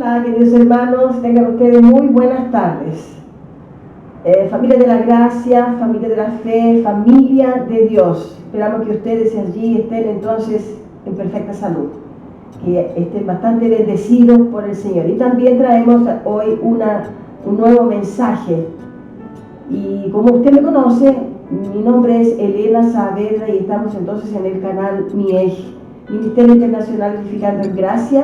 Hola, queridos hermanos, tengan ustedes muy buenas tardes. Familia de la gracia, familia de la fe, familia de Dios. Esperamos que ustedes allí estén entonces en perfecta salud, que estén bastante bendecidos por el Señor. Y también traemos hoy un nuevo mensaje. Y como usted me conoce, mi nombre es Elena Saavedra y estamos entonces en el canal MIEG, Ministerio Internacional Edificando en Gracia.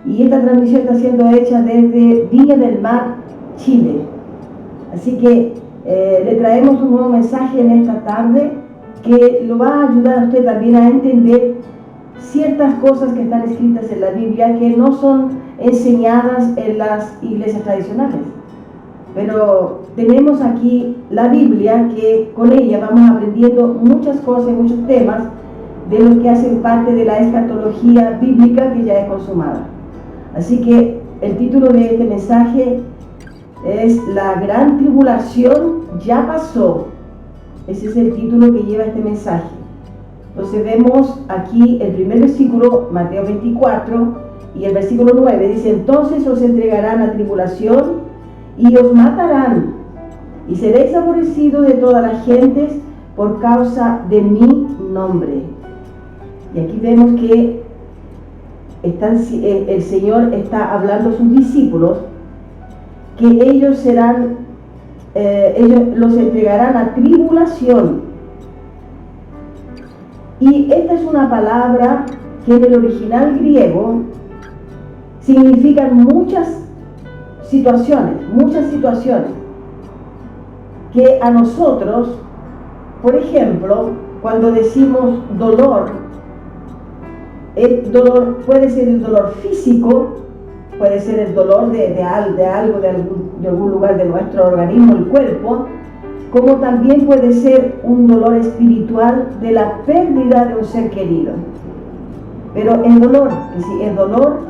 Y esta transmisión está siendo hecha desde Viña del Mar, Chile. Así que le traemos un nuevo mensaje en esta tarde que lo va a ayudar a usted también a entender ciertas cosas que están escritas en la Biblia que no son enseñadas en las iglesias tradicionales. Pero tenemos aquí la Biblia, que con ella vamos aprendiendo muchas cosas, muchos temas de los que hacen parte de la escatología bíblica que ya es consumada. Así que el título de este mensaje es La Gran Tribulación ya pasó. Ese es el título que lleva este mensaje. Entonces vemos aquí el primer versículo, Mateo 24, y el versículo 9 dice: entonces os entregarán a tribulación y os matarán, y seréis aborrecidos de todas las gentes por causa de mi nombre. Y aquí vemos que el Señor está hablando a sus discípulos que ellos los entregarán a tribulación. Y esta es una palabra que en el original griego significa muchas situaciones que a nosotros, por ejemplo, cuando decimos dolor, el dolor puede ser el dolor físico, puede ser el dolor de algún lugar de nuestro organismo, el cuerpo, como también puede ser un dolor espiritual de la pérdida de un ser querido. Pero el dolor,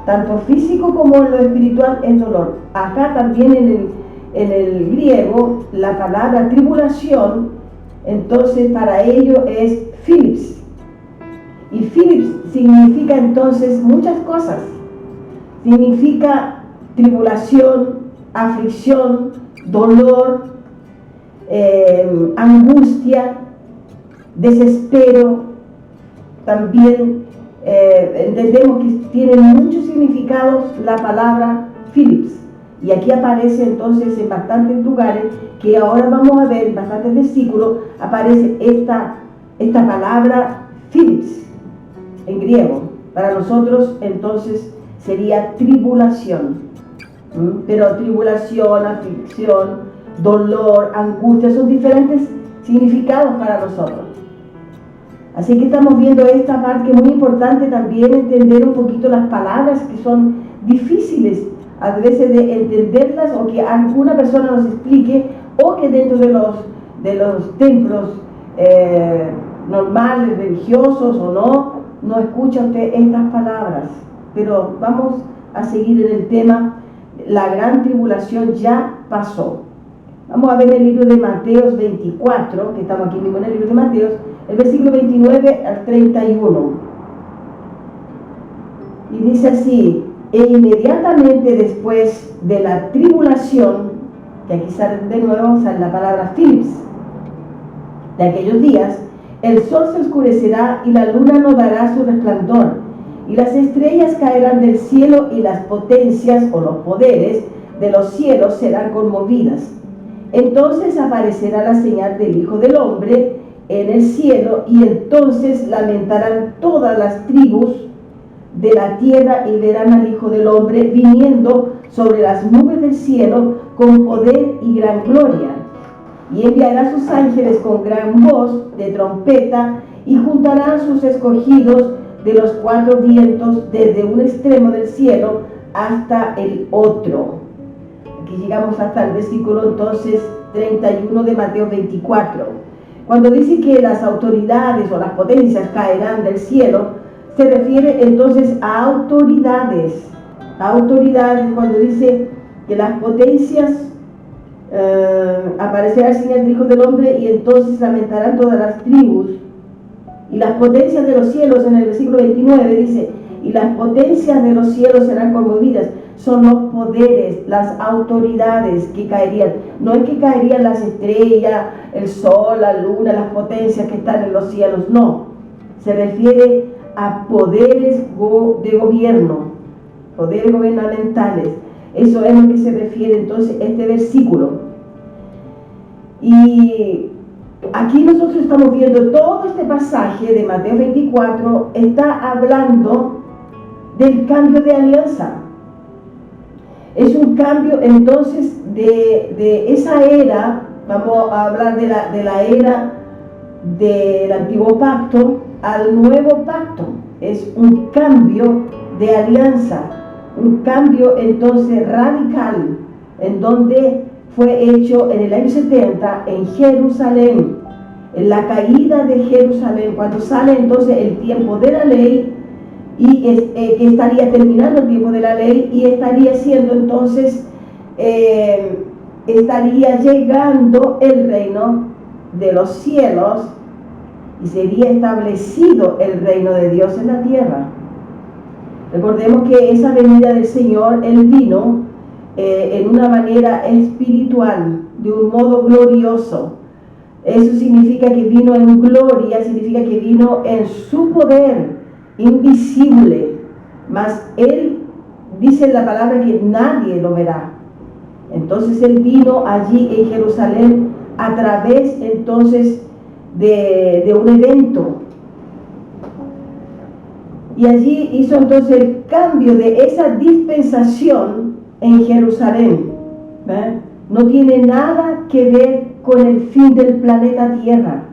tanto físico como en lo espiritual, es dolor. Acá también en el griego, la palabra tribulación, entonces para ello es Philips. Y Philips significa entonces muchas cosas. Significa tribulación, aflicción, dolor, angustia, desespero. También entendemos que tiene muchos significados la palabra Philips. Y aquí aparece entonces en bastantes lugares, que ahora vamos a ver, en bastantes versículos, aparece esta palabra Philips en griego. Para nosotros entonces sería tribulación. Pero tribulación, aflicción, dolor, angustia son diferentes significados para nosotros. Así que estamos viendo esta parte que es muy importante también entender un poquito las palabras que son difíciles a veces de entenderlas, o que alguna persona nos explique, o que dentro de los templos normales, religiosos o no escucha usted estas palabras. Pero vamos a seguir en el tema. La gran tribulación ya pasó. Vamos a ver el libro de Mateo 24, que estamos aquí mismo en el libro de Mateo, el versículo 29 al 31. Y dice así: e inmediatamente después de la tribulación, que aquí sale de nuevo, sale la palabra Philips, de aquellos días, el sol se oscurecerá y la luna no dará su resplandor, y las estrellas caerán del cielo, y las potencias o los poderes de los cielos serán conmovidas. Entonces aparecerá la señal del Hijo del Hombre en el cielo, y entonces lamentarán todas las tribus de la tierra y verán al Hijo del Hombre viniendo sobre las nubes del cielo con poder y gran gloria. Y enviará sus ángeles con gran voz de trompeta, y juntarán sus escogidos de los cuatro vientos desde un extremo del cielo hasta el otro. Aquí llegamos hasta el versículo entonces 31 de Mateo 24. Cuando dice que las autoridades o las potencias caerán del cielo, se refiere entonces a autoridades. Cuando dice que las potencias aparecerá el Señor del Hijo del Hombre, y entonces lamentarán todas las tribus. Y las potencias de los cielos, en el versículo 29 dice: y las potencias de los cielos serán conmovidas. Son los poderes, las autoridades que caerían. No es que caerían las estrellas, el sol, la luna, las potencias que están en los cielos, no. Se refiere a poderes de gobierno, poderes gubernamentales. Eso es lo que se refiere entonces este versículo. Y aquí nosotros estamos viendo todo este pasaje de Mateo 24, está hablando del cambio de alianza. Es un cambio entonces de esa era, vamos a hablar de la era del antiguo pacto al nuevo pacto. Es un cambio de alianza, un cambio entonces radical, en donde fue hecho en el año 70 en Jerusalén, en la caída de Jerusalén, cuando sale entonces el tiempo de la ley, y que estaría terminando el tiempo de la ley y estaría siendo entonces, estaría llegando el reino de los cielos y sería establecido el reino de Dios en la tierra. Recordemos que esa venida del Señor, Él vino en una manera espiritual, de un modo glorioso. Eso significa que vino en gloria, significa que vino en su poder invisible, mas Él dice en la palabra que nadie lo verá. Entonces Él vino allí en Jerusalén a través entonces de un evento, y allí hizo entonces el cambio de esa dispensación en Jerusalén. No tiene nada que ver con el fin del planeta Tierra,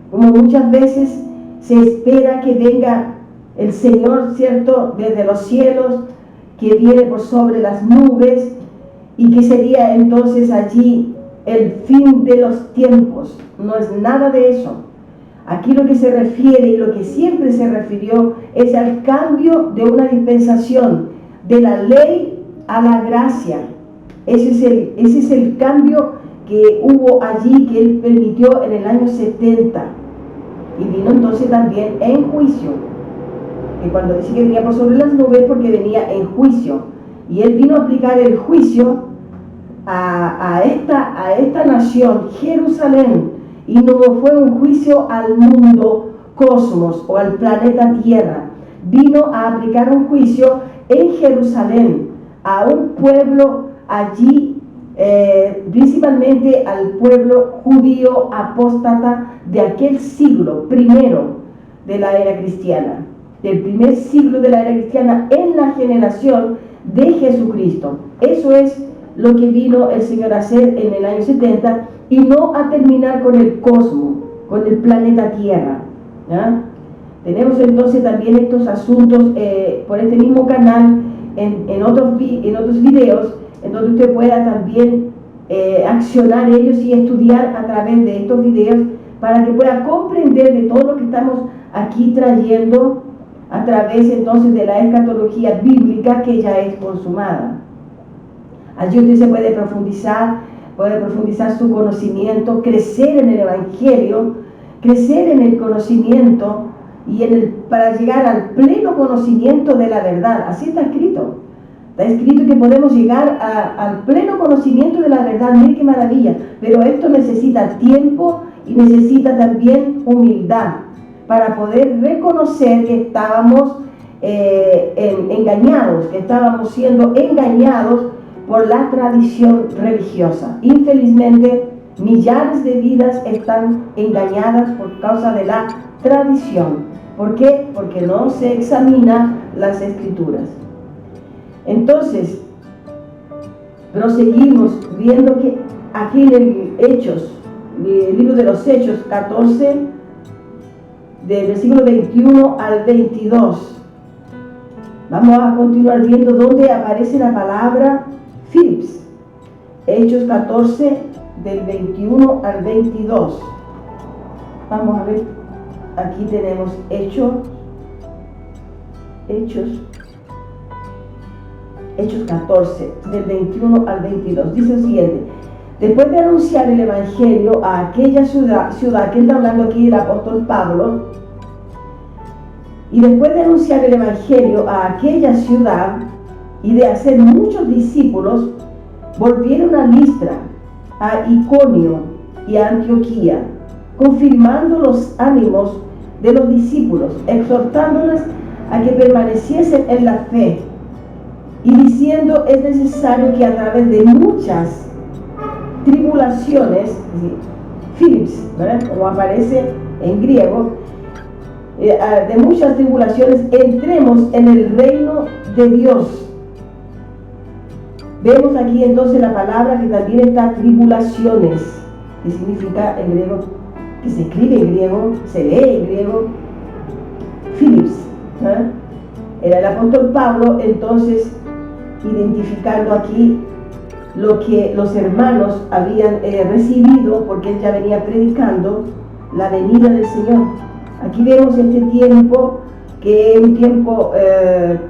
como muchas veces se espera que venga el Señor, ¿cierto?, desde los cielos, que viene por sobre las nubes, y que sería entonces allí el fin de los tiempos. No es nada de eso. Aquí lo que se refiere, y lo que siempre se refirió, es al cambio de una dispensación, de la ley a la gracia. Ese es el cambio que hubo allí, que Él permitió en el año 70. Y vino entonces también en juicio. Que cuando dice que venía por sobre las nubes, porque venía en juicio. Y Él vino a aplicar el juicio a esta nación, Jerusalén. Y no fue un juicio al mundo cosmos o al planeta Tierra. Vino a aplicar un juicio en Jerusalén a un pueblo allí, principalmente al pueblo judío apóstata de aquel siglo primero de la era cristiana, del primer siglo de la era cristiana, en la generación de Jesucristo. Eso es lo que vino el Señor a hacer en el año 70, y no a terminar con el cosmos, con el planeta Tierra, ¿ya? Tenemos entonces también estos asuntos por este mismo canal, en otros videos, en donde usted pueda también accionar ellos y estudiar a través de estos videos, para que pueda comprender de todo lo que estamos aquí trayendo a través entonces de la escatología bíblica, que ya es consumada. Allí usted se puede profundizar su conocimiento, crecer en el Evangelio, crecer en el conocimiento, y para llegar al pleno conocimiento de la verdad. Así está escrito. Está escrito que podemos llegar al pleno conocimiento de la verdad. Mire qué maravilla. Pero esto necesita tiempo y necesita también humildad, para poder reconocer que estábamos engañados, que estábamos siendo engañados por la tradición religiosa. Infelizmente, millares de vidas están engañadas por causa de la tradición. ¿Por qué? Porque no se examina las Escrituras. Entonces, proseguimos viendo que aquí en el libro de los Hechos 14, del versículo 21 al 22, vamos a continuar viendo dónde aparece la palabra Philips. Hechos 14, del 21 al 22. Vamos a ver, aquí tenemos Hechos 14, del 21 al 22. Dice lo siguiente: después de anunciar el Evangelio a aquella ciudad que está hablando aquí el apóstol Pablo, Y después de anunciar el Evangelio a aquella ciudad y de hacer muchos discípulos, volvieron a Listra, a Iconio y a Antioquía, confirmando los ánimos de los discípulos, exhortándoles a que permaneciesen en la fe y diciendo: es necesario que a través de muchas tribulaciones, Philips, ¿verdad?, como aparece en griego, de muchas tribulaciones entremos en el reino de Dios. Vemos aquí entonces la palabra que también está tribulaciones, que significa en griego, que se escribe en griego, se lee en griego, Philips, ¿eh? Era el apóstol Pablo entonces identificando aquí lo que los hermanos habían recibido, porque él ya venía predicando la venida del Señor. Aquí vemos este tiempo que es un tiempo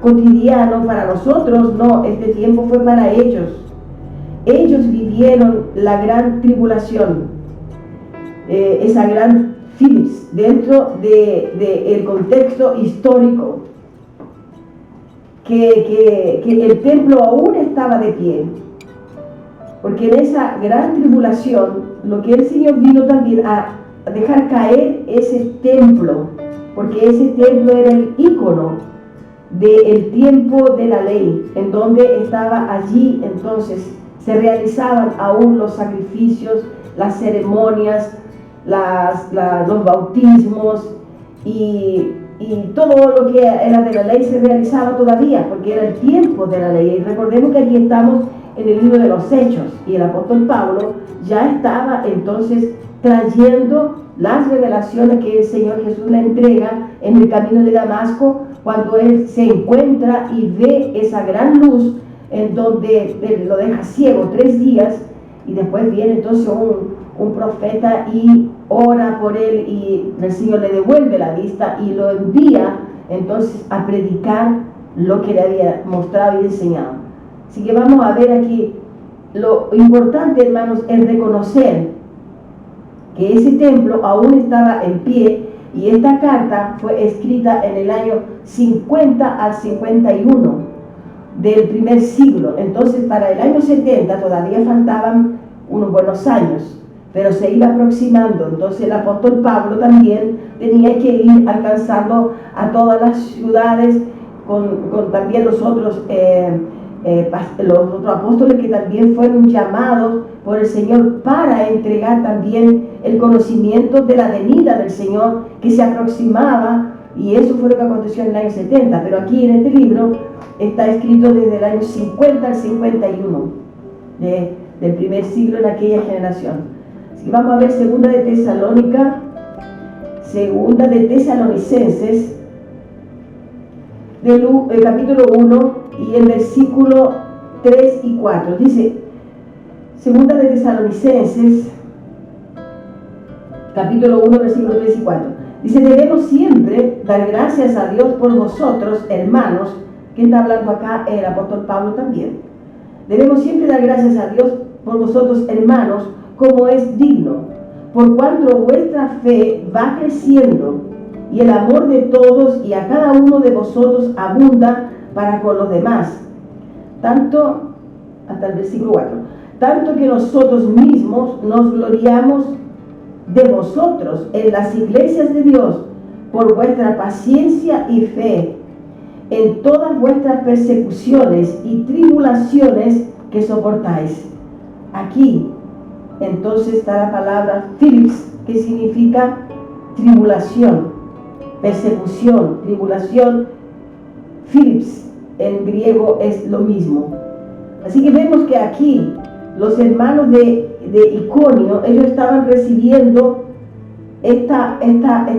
cotidiano para nosotros. No, este tiempo fue para ellos. Ellos vivieron la gran tribulación, esa gran Philips, dentro del contexto histórico, que el templo aún estaba de pie, porque en esa gran tribulación lo que el Señor vino también a dejar caer ese templo, porque ese templo era el ícono del tiempo de la ley, en donde estaba allí entonces se realizaban aún los sacrificios, las ceremonias, los bautismos y todo lo que era de la ley se realizaba todavía, porque era el tiempo de la ley. Y recordemos que aquí estamos en el libro de los Hechos, y el apóstol Pablo ya estaba entonces trayendo las revelaciones que el Señor Jesús le entrega en el camino de Damasco, cuando él se encuentra y ve esa gran luz en donde lo deja ciego 3 días, y después viene entonces un profeta y ora por él, y el Señor le devuelve la vista y lo envía entonces a predicar lo que le había mostrado y enseñado. Así que vamos a ver aquí lo importante, hermanos, es reconocer que ese templo aún estaba en pie, y esta carta fue escrita en el año 50 al 51 del primer siglo. Entonces para el año 70 todavía faltaban unos buenos años, pero se iba aproximando. Entonces el apóstol Pablo también tenía que ir alcanzando a todas las ciudades con también los otros apóstoles que también fueron llamados por el Señor para entregar también el conocimiento de la venida del Señor que se aproximaba, y eso fue lo que aconteció en el año 70. Pero aquí en este libro está escrito desde el año 50 al 51 del primer siglo en aquella generación. Así que vamos a ver segunda de Tesalonicenses, el capítulo 1 y el versículo 3 y 4. Dice, segunda de Tesalonicenses, capítulo 1, versículo 3 y 4. Dice: debemos siempre dar gracias a Dios por vosotros, hermanos. ¿Quién está hablando acá? El apóstol Pablo también. Debemos siempre dar gracias a Dios por vosotros, hermanos, como es digno, por cuanto vuestra fe va creciendo, y el amor de todos y a cada uno de vosotros abunda para con los demás. Tanto, hasta el versículo 4, tanto que nosotros mismos nos gloriamos de vosotros en las iglesias de Dios por vuestra paciencia y fe en todas vuestras persecuciones y tribulaciones que soportáis. Aquí entonces está la palabra Philips, que significa tribulación, persecución, tribulación. Philips en griego es lo mismo. Así que vemos que aquí los hermanos de Iconio, ellos estaban recibiendo este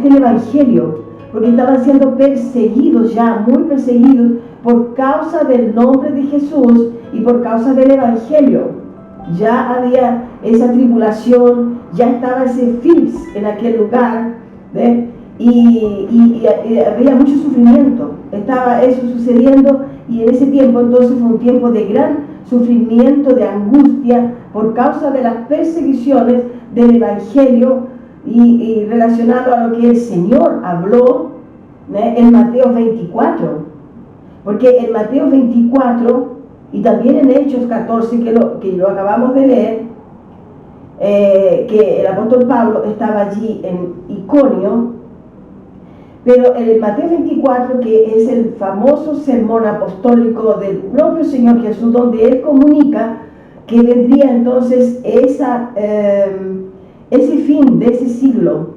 evangelio, porque estaban siendo perseguidos ya, muy perseguidos, por causa del nombre de Jesús y por causa del evangelio. Ya había esa tribulación, ya estaba ese Philips en aquel lugar, ¿ve? Y había mucho sufrimiento, estaba eso sucediendo, y en ese tiempo entonces fue un tiempo de gran sufrimiento, de angustia, por causa de las persecuciones del evangelio y relacionado a lo que el Señor habló en Mateo 24, porque en Mateo 24 y también en Hechos 14, que lo acabamos de leer, que el apóstol Pablo estaba allí en Iconio, pero en Mateo 24, que es el famoso sermón apostólico del propio Señor Jesús, donde Él comunica que vendría entonces ese fin de ese siglo,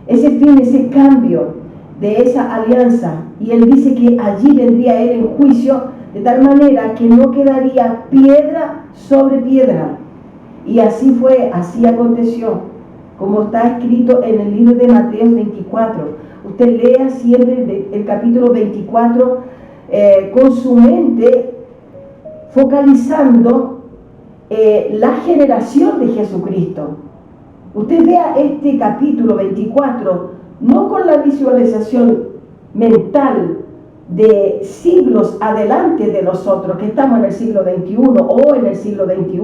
ese fin, ese cambio de esa alianza, y Él dice que allí vendría Él en juicio, de tal manera que no quedaría piedra sobre piedra. Y así fue, así aconteció, como está escrito en el libro de Mateo 24. Usted lea siempre el capítulo 24 con su mente focalizando la generación de Jesucristo. Usted vea este capítulo 24 no con la visualización mental de siglos adelante de nosotros, que estamos en el siglo XXI o en el siglo XXI.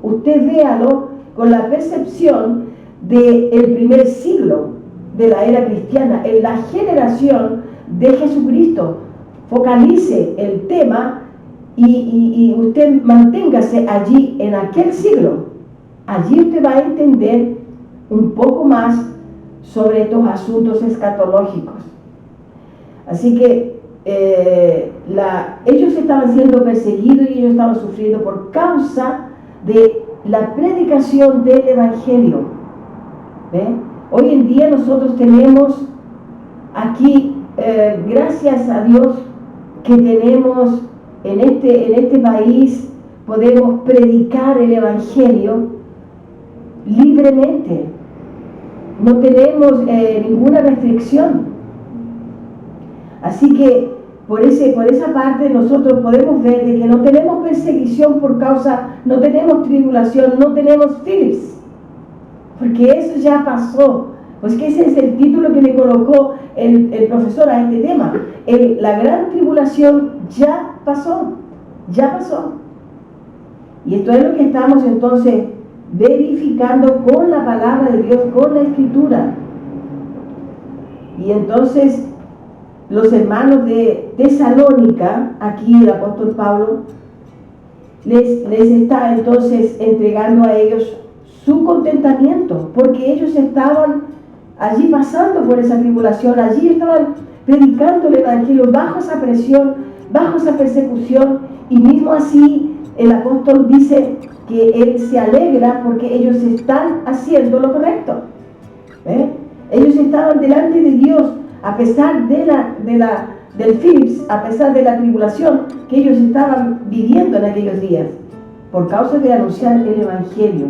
Usted véalo con la percepción del primer siglo de la era cristiana, en la generación de Jesucristo. Focalice el tema y usted manténgase allí en aquel siglo. Allí usted va a entender un poco más sobre estos asuntos escatológicos. Así que ellos estaban siendo perseguidos y ellos estaban sufriendo por causa de la predicación del Evangelio. Hoy en día nosotros tenemos aquí, gracias a Dios, que tenemos en este país, podemos predicar el Evangelio libremente. No tenemos ninguna restricción. Así que por esa parte nosotros podemos ver de que no tenemos perseguición por causa, no tenemos tribulación, no tenemos Philips, porque eso ya pasó. Pues que ese es el título que le colocó el profesor a este tema. La gran tribulación ya pasó, ya pasó. Y esto es lo que estamos entonces verificando con la palabra de Dios, con la Escritura. Y entonces los hermanos de Tesalónica, aquí el apóstol Pablo les está entonces entregando a ellos su contentamiento, porque ellos estaban allí pasando por esa tribulación, allí estaban predicando el Evangelio bajo esa presión, bajo esa persecución, y mismo así el apóstol dice que él se alegra porque ellos están haciendo lo correcto. Ellos estaban delante de Dios a pesar del Philips, a pesar de la tribulación que ellos estaban viviendo en aquellos días, por causa de anunciar el Evangelio.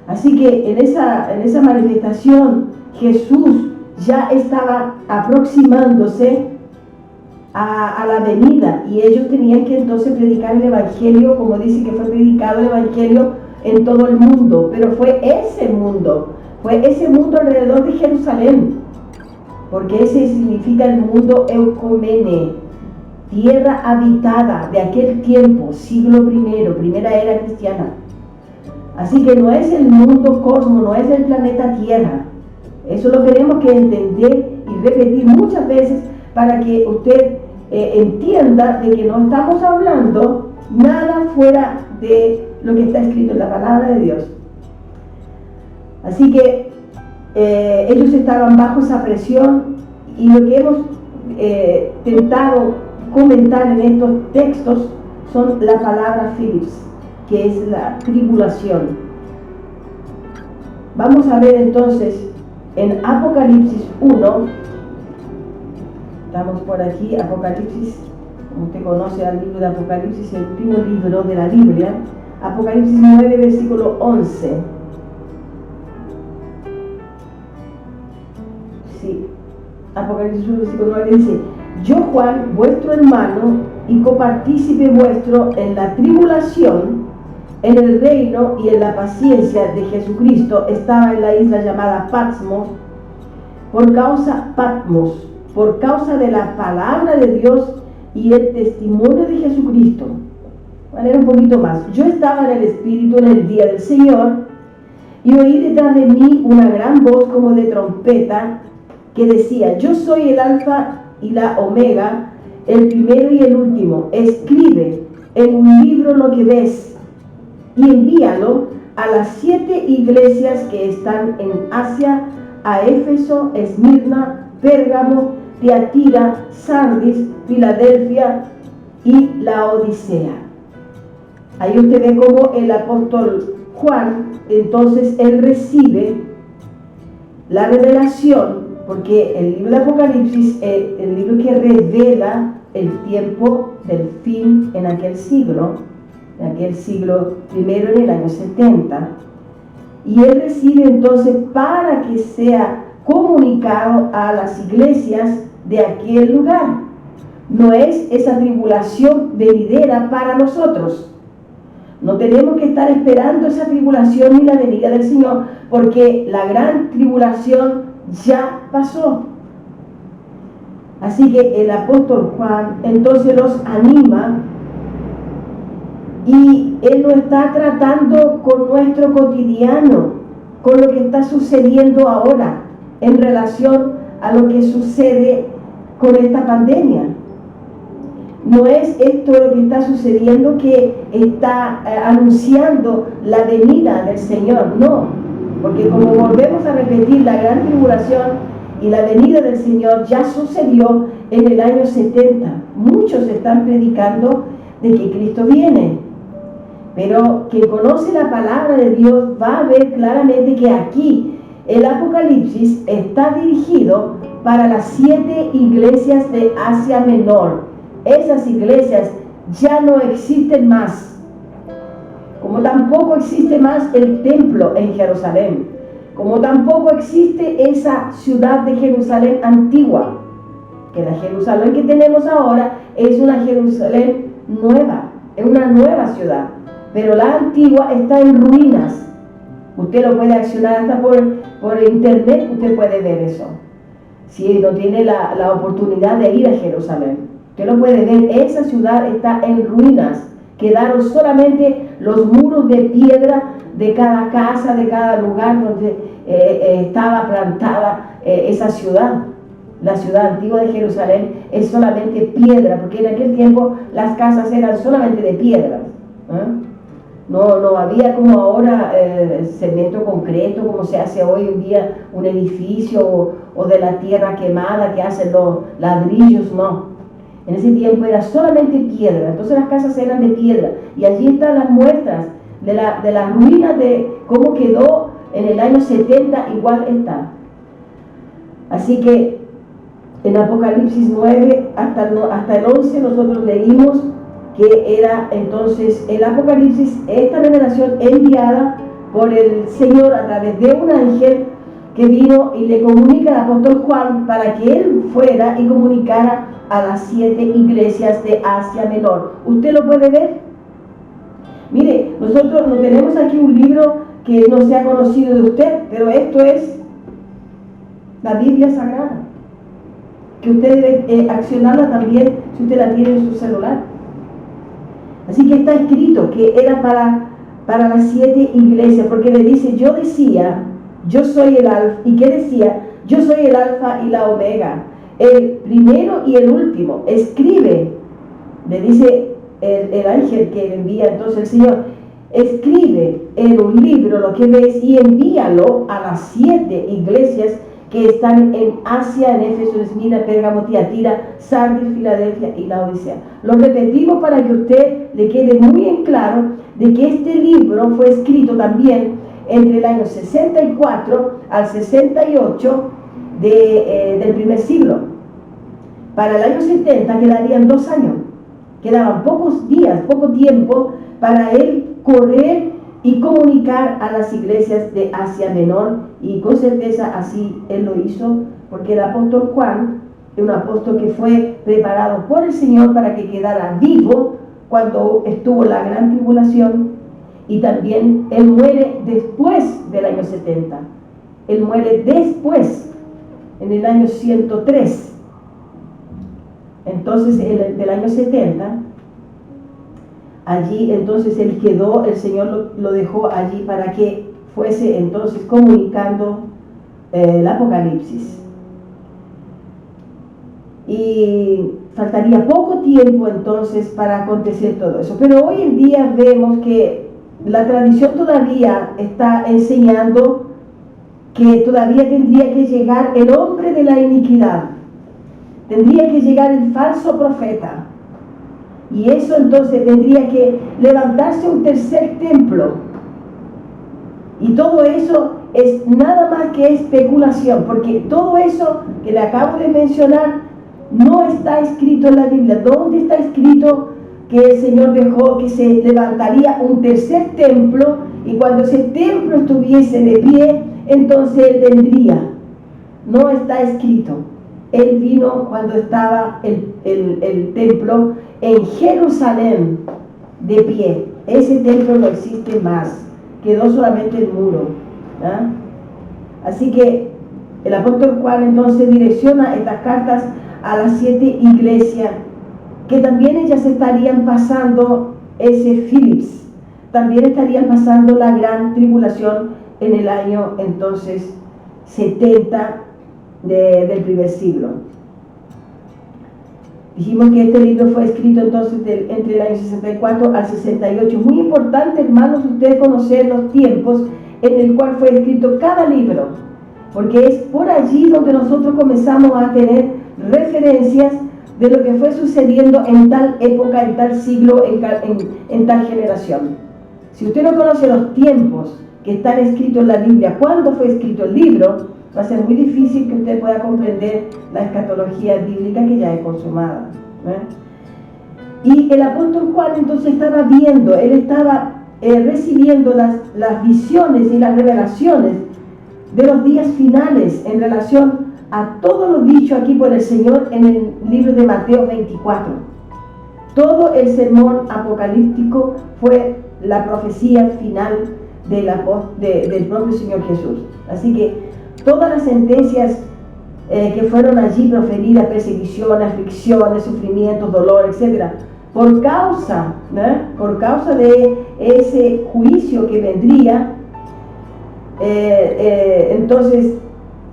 Así que en esa manifestación Jesús ya estaba aproximándose a la venida, y ellos tenían que entonces predicar el Evangelio, como dice que fue predicado el Evangelio en todo el mundo, pero fue ese mundo alrededor de Jerusalén, porque ese significa el mundo eucomene, tierra habitada de aquel tiempo, siglo I, primera era cristiana. Así que no es el mundo cosmos, no es el planeta Tierra. Eso lo tenemos que entender y repetir muchas veces para que usted entienda de que no estamos hablando nada fuera de lo que está escrito en la palabra de Dios. Así que ellos estaban bajo esa presión, y lo que hemos tentado comentar en estos textos son la palabra Philips, que es la tribulación. Vamos a ver entonces en Apocalipsis 1, estamos por aquí, Apocalipsis, como usted conoce al libro de Apocalipsis, el último libro de la Biblia, Apocalipsis 9, versículo 11. Sí, Apocalipsis 1, versículo 9 dice: yo, Juan, vuestro hermano y copartícipe vuestro en la tribulación, en el reino y en la paciencia de Jesucristo, estaba en la isla llamada Patmos, por causa de la palabra de Dios y el testimonio de Jesucristo. Voy a leer un poquito más. Yo estaba en el Espíritu en el día del Señor, y oí detrás de mí una gran voz como de trompeta, que decía: yo soy el alfa y la omega, el primero y el último. Escribe en un libro lo que ves y envíalo a las 7 iglesias que están en Asia, a Éfeso, Esmirna, Pérgamo, Tiatira, Sardis, Filadelfia y Laodicea. Ahí usted ve cómo el apóstol Juan, entonces él recibe la revelación, porque el libro de Apocalipsis es el libro que revela el tiempo del fin en aquel siglo primero, en el año 70, y él recibe entonces para que sea comunicado a las iglesias de aquel lugar. No es esa tribulación venidera para nosotros. No tenemos que estar esperando esa tribulación ni la venida del Señor, porque la gran tribulación ya pasó. Así que el apóstol Juan entonces los anima, y él lo está tratando con nuestro cotidiano, con lo que está sucediendo ahora en relación a lo que sucede con esta pandemia. No es esto lo que está sucediendo que está anunciando la venida del Señor, no, porque como volvemos a repetir, la gran tribulación y la venida del Señor ya sucedió en el año 70. Muchos están predicando de que Cristo viene, pero quien conoce la palabra de Dios va a ver claramente que aquí el Apocalipsis está dirigido para las 7 iglesias de Asia Menor. Esas iglesias ya no existen más, como tampoco existe más el templo en Jerusalén, como tampoco existe esa ciudad de Jerusalén antigua, que la Jerusalén que tenemos ahora es una Jerusalén nueva, es una nueva ciudad, pero la antigua está en ruinas. Usted lo puede accionar hasta por internet, usted puede ver eso, si no tiene la oportunidad de ir a Jerusalén. Usted lo puede ver, esa ciudad está en ruinas, quedaron solamente los muros de piedra de cada casa, de cada lugar donde estaba plantada esa ciudad. La ciudad antigua de Jerusalén es solamente piedra, porque en aquel tiempo las casas eran solamente de piedras. No había como ahora cemento concreto, como se hace hoy en día un edificio, o de la tierra quemada que hacen los ladrillos, no. En ese tiempo era solamente piedra, entonces las casas eran de piedra, y allí están las muestras de las ruinas de cómo quedó en el año 70, igual está. Así que en Apocalipsis 9 hasta el 11 nosotros leímos que era entonces el Apocalipsis, esta revelación enviada por el Señor a través de un ángel que vino y le comunica al apóstol Juan para que él fuera y comunicara a las 7 iglesias de Asia Menor. ¿Usted lo puede ver? Mire, nosotros no tenemos aquí un libro que no sea conocido de usted, pero esto es la Biblia Sagrada, que usted debe accionarla también si usted la tiene en su celular. Así que está escrito que era para las 7 iglesias, porque le dice: yo decía, yo soy el alfa. ¿Y qué decía? Yo soy el alfa y la omega, el primero y el último. Escribe, le dice el ángel que le envía entonces el Señor, escribe en un libro lo que ves y envíalo a las 7 iglesias que están en Asia, en Éfeso, Esmirna, Pérgamo, Tiatira, Sardis, Filadelfia y Laodicea. Lo repetimos para que usted le quede muy en claro de que este libro fue escrito también entre el año 64 al 68 del primer siglo. Para el año 70 quedarían 2 años. Quedaban pocos días, poco tiempo para él correr y comunicar a las iglesias de Asia Menor, y con certeza así él lo hizo, porque el apóstol Juan es un apóstol que fue preparado por el Señor para que quedara vivo cuando estuvo la gran tribulación, y también él muere después del año 70. Él muere después, en el año 103. Entonces, del año 70, allí entonces él quedó, el Señor lo dejó allí para que fuese entonces comunicando el Apocalipsis. y faltaría poco tiempo entonces para acontecer todo eso. Pero hoy en día vemos que la tradición todavía está enseñando que todavía tendría que llegar el hombre de la iniquidad, tendría que llegar el falso profeta, y eso entonces tendría que levantarse un tercer templo, y todo eso es nada más que especulación, porque todo eso que le acabo de mencionar no está escrito en la Biblia. ¿Dónde está escrito que el Señor dejó que se levantaría un tercer templo y cuando ese templo estuviese de pie, entonces Él vendría? No está escrito. Él vino cuando estaba el templo en Jerusalén de pie. Ese templo no existe más, quedó solamente el muro, ¿ah? Así que el apóstol Juan entonces direcciona estas cartas a las 7 iglesias, que también ellas estarían pasando ese Philips, también estarían pasando la gran tribulación en el año entonces 70 del primer siglo. Dijimos que este libro fue escrito entonces entre el año 64 al 68. Muy importante, hermanos, ustedes conocer los tiempos en el cual fue escrito cada libro, porque es por allí donde nosotros comenzamos a tener referencias de lo que fue sucediendo en tal época, en tal siglo, en tal generación. Si usted no conoce los tiempos que están escritos en la Biblia, cuándo fue escrito el libro, va a ser muy difícil que usted pueda comprender la escatología bíblica que ya es consumada, ¿eh? Y el apóstol Juan entonces estaba viendo, él estaba recibiendo las visiones y las revelaciones de los días finales en relación a todo lo dicho aquí por el Señor en el libro de Mateo 24. Todo el sermón apocalíptico fue la profecía final del propio Señor Jesús. Así que todas las sentencias que fueron allí proferidas, persecución, aflicciones, sufrimientos, dolor, etc., por causa de ese juicio que vendría, entonces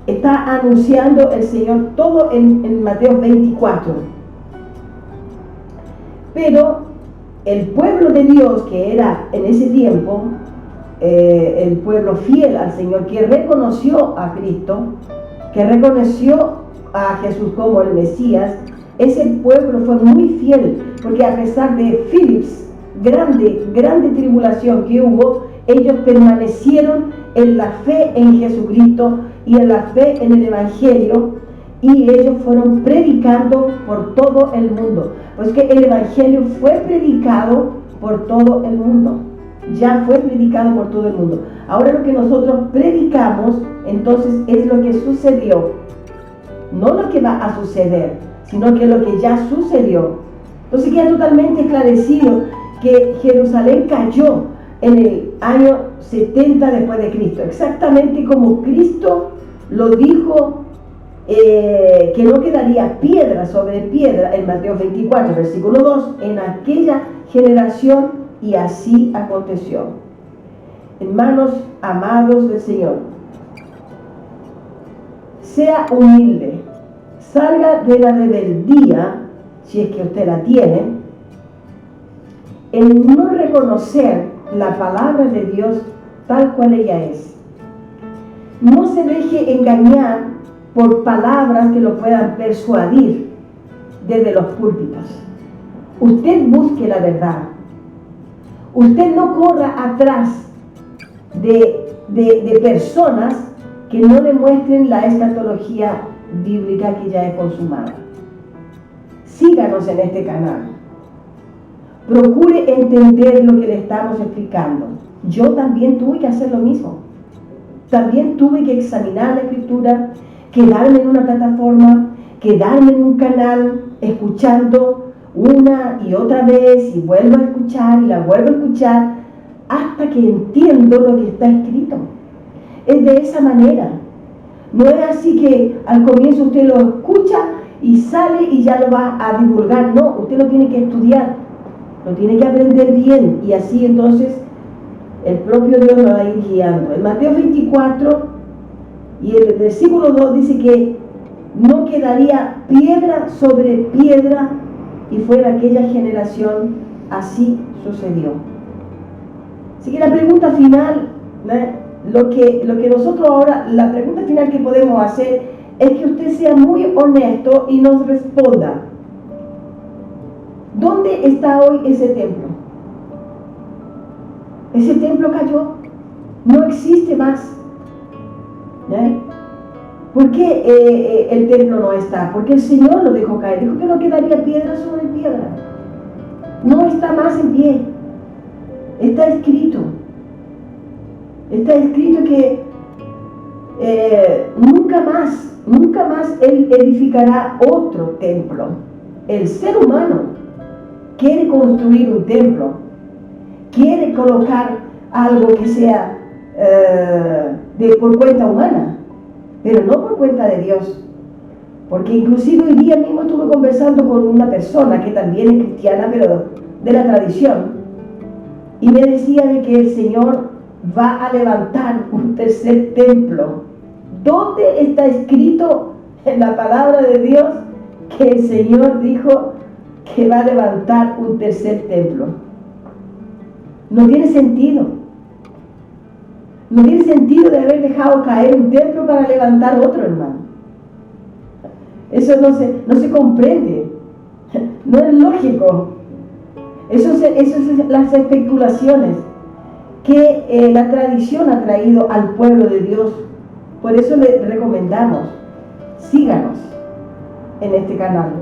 está anunciando el Señor todo en Mateo 24. Pero el pueblo de Dios, que era en ese tiempo el pueblo fiel al Señor, que reconoció a Cristo, que reconoció a Jesús como el Mesías, ese pueblo fue muy fiel, porque a pesar de Philips, grande tribulación que hubo, ellos permanecieron en la fe en Jesucristo y en la fe en el Evangelio, y ellos fueron predicando por todo el mundo. Pues que el Evangelio fue predicado por todo el mundo, ya fue predicado por todo el mundo. Ahora lo que nosotros predicamos entonces es lo que sucedió, no lo que va a suceder, sino que lo que ya sucedió. Entonces queda totalmente esclarecido que Jerusalén cayó en el año 70 después de Cristo, exactamente como Cristo lo dijo, que no quedaría piedra sobre piedra en Mateo 24, versículo 2, en aquella generación, y así aconteció. Hermanos amados del Señor, sea humilde, salga de la rebeldía, si es que usted la tiene, en no reconocer la palabra de Dios tal cual ella es. No se deje engañar por palabras que lo puedan persuadir desde los púlpitos. Usted busque la verdad. Usted no corra atrás de personas que no le muestren la escatología bíblica que ya es consumada. Síganos en este canal. Procure entender lo que le estamos explicando. Yo también tuve que hacer lo mismo. También tuve que examinar la Escritura, quedarme en una plataforma, quedarme en un canal, escuchando una y otra vez, y vuelvo a escuchar, y la vuelvo a escuchar, hasta que entiendo lo que está escrito. Es de esa manera. No es así que al comienzo usted lo escucha y sale y ya lo va a divulgar. No, usted lo tiene que estudiar, lo tiene que aprender bien, y así entonces el propio Dios lo va a ir guiando. En Mateo 24 y el versículo 2 dice que no quedaría piedra sobre piedra, y fue en aquella generación, así sucedió. Así que la pregunta final, lo que nosotros ahora, la pregunta final que podemos hacer es que usted sea muy honesto y nos responda: ¿dónde está hoy ese templo? Ese templo cayó, no existe más. ¿Por qué el templo no está? Porque el Señor lo dejó caer, dijo que no quedaría piedra sobre piedra. No está más en pie. Está escrito que nunca más Él edificará otro templo. El ser humano quiere construir un templo, quiere colocar algo que sea por cuenta humana, pero no por cuenta de Dios. Porque inclusive hoy día mismo estuve conversando con una persona que también es cristiana, pero de la tradición, y me decía de que el Señor va a levantar un tercer templo. ¿Dónde está escrito en la palabra de Dios que el Señor dijo que va a levantar un tercer templo? No tiene sentido. No tiene sentido de haber dejado caer un templo para levantar otro, hermano. Eso no se comprende. No es lógico. Eso es las especulaciones que la tradición ha traído al pueblo de Dios. Por eso le recomendamos, síganos en este canal.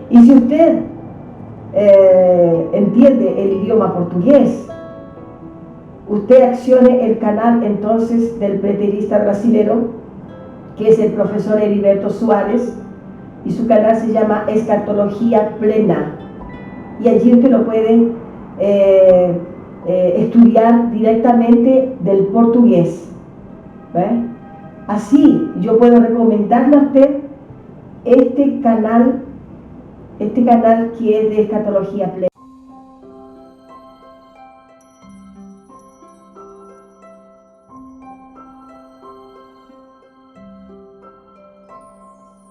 Y si usted entiende el idioma portugués, usted accione el canal entonces del preterista brasilero, que es el profesor Heriberto Suárez, y su canal se llama Escatología Plena, y allí usted lo puede estudiar directamente del portugués. Así yo puedo recomendarle a usted este canal que es de Escatología Plena.